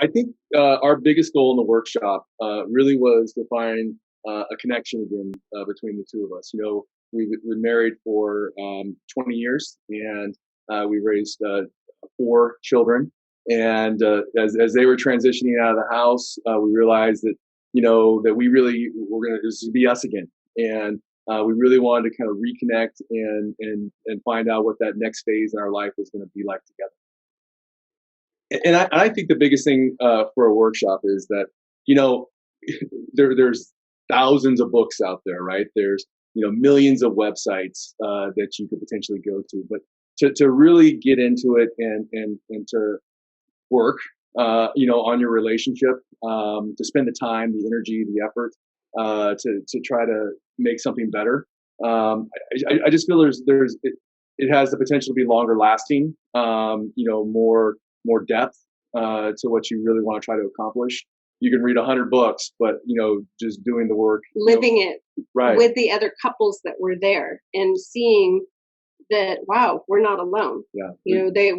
I think our biggest goal in the workshop really was to find a connection again between the two of us. We were married for 20 years, and we raised 4 children. And as they were transitioning out of the house, we realized that that we really were going to just be us again, and we really wanted to kind of reconnect and find out what that next phase in our life was going to be like together. And I think the biggest thing for a workshop is that there's thousands of books out there, right? There's millions of websites that you could potentially go to, but to really get into it and to work on your relationship, to spend the time, the energy, the effort to try to make something better. I just feel it has the potential to be longer lasting, more depth to what you really want to try to accomplish. You can read 100 books, but just doing the work, living it right with the other couples that were there, and seeing that, wow, we're not alone. Yeah,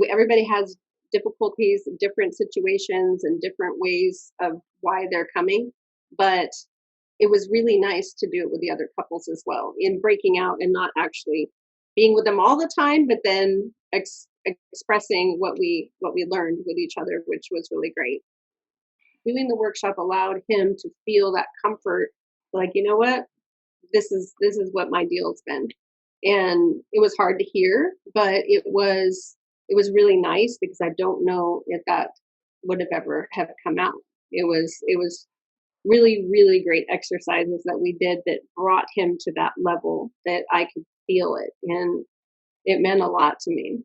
everybody has difficulties, different situations, and different ways of why they're coming, but it was really nice to do it with the other couples as well, in breaking out and not actually being with them all the time, but then expressing what we learned with each other, which was really great. Doing the workshop allowed him to feel that comfort, like, you know what, this is what my deal's been. And it was hard to hear, but it was really nice, because I don't know if that would have ever have come out. It was really, really great exercises that we did that brought him to that level that I could feel it, and it meant a lot to me.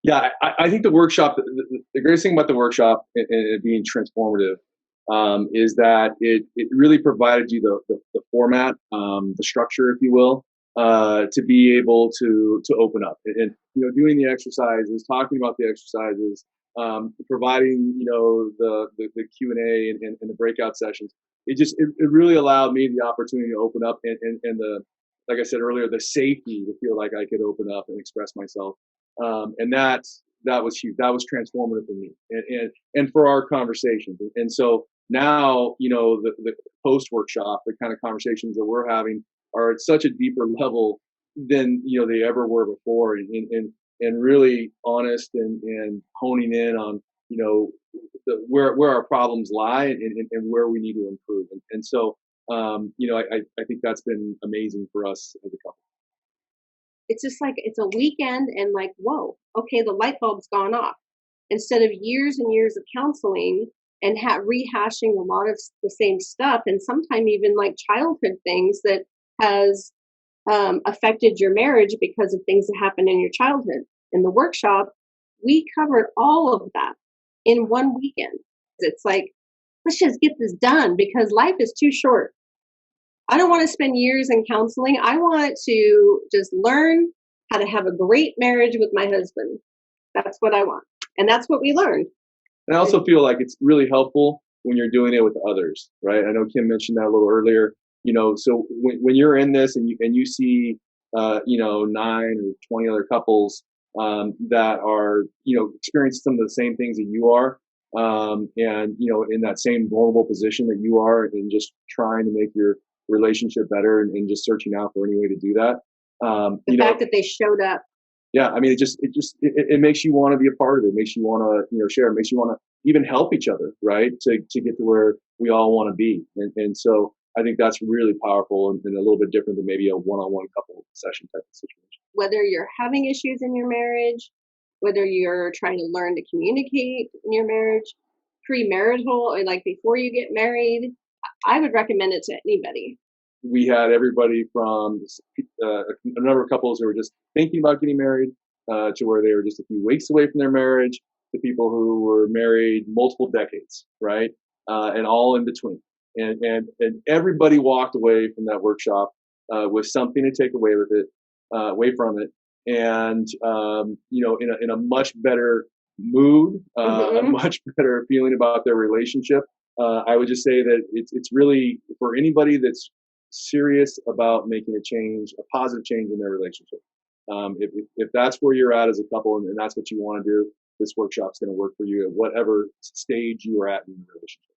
Yeah, I think the workshop, the greatest thing about the workshop and it being transformative, is that it really provided you the format, the structure, if you will, to be able to open up and doing the exercises, talking about the exercises, providing the Q&A and the breakout sessions. It really allowed me the opportunity to open up and the, like I said earlier, the safety to feel like I could open up and express myself. And that was huge. That was transformative for me and for our conversations. And so now, the post workshop, the kind of conversations that we're having are at such a deeper level than they ever were before, and really honest and honing in on where our problems lie and where we need to improve. And so I think that's been amazing for us as a couple. It's just like, it's a weekend, and like, whoa, okay, the light bulb's gone off. Instead of years and years of counseling and rehashing a lot of the same stuff, and sometimes even like childhood things that has affected your marriage because of things that happened in your childhood. In the workshop, we covered all of that in one weekend. It's like, let's just get this done, because life is too short. I don't want to spend years in counseling. I want to just learn how to have a great marriage with my husband. That's what I want. And that's what we learned. And I also feel like it's really helpful when you're doing it with others, right? I know Kim mentioned that a little earlier. So when you're in this and you see 9 or 20 other couples that are experiencing some of the same things that you are, and in that same vulnerable position that you are, and just trying to make your relationship better and just searching out for any way to do that. The fact that they showed up. Yeah, I mean, it makes you want to be a part of it. It makes you want to share. It makes you want to even help each other, right? To get to where we all want to be. And so I think that's really powerful and a little bit different than maybe a one-on-one couple session type of situation. Whether you're having issues in your marriage, whether you're trying to learn to communicate in your marriage, premarital, or like before you get married, I would recommend it to anybody. We had everybody from a number of couples who were just thinking about getting married, to where they were just a few weeks away from their marriage, to people who were married multiple decades, right? And all in between. And everybody walked away from that workshop with something to take away from it, and in a much better mood, a much better feeling about their relationship. I would just say that it's really for anybody that's serious about making a change, a positive change in their relationship. If that's where you're at as a couple and that's what you want to do, this workshop's going to work for you at whatever stage you are at in the relationship.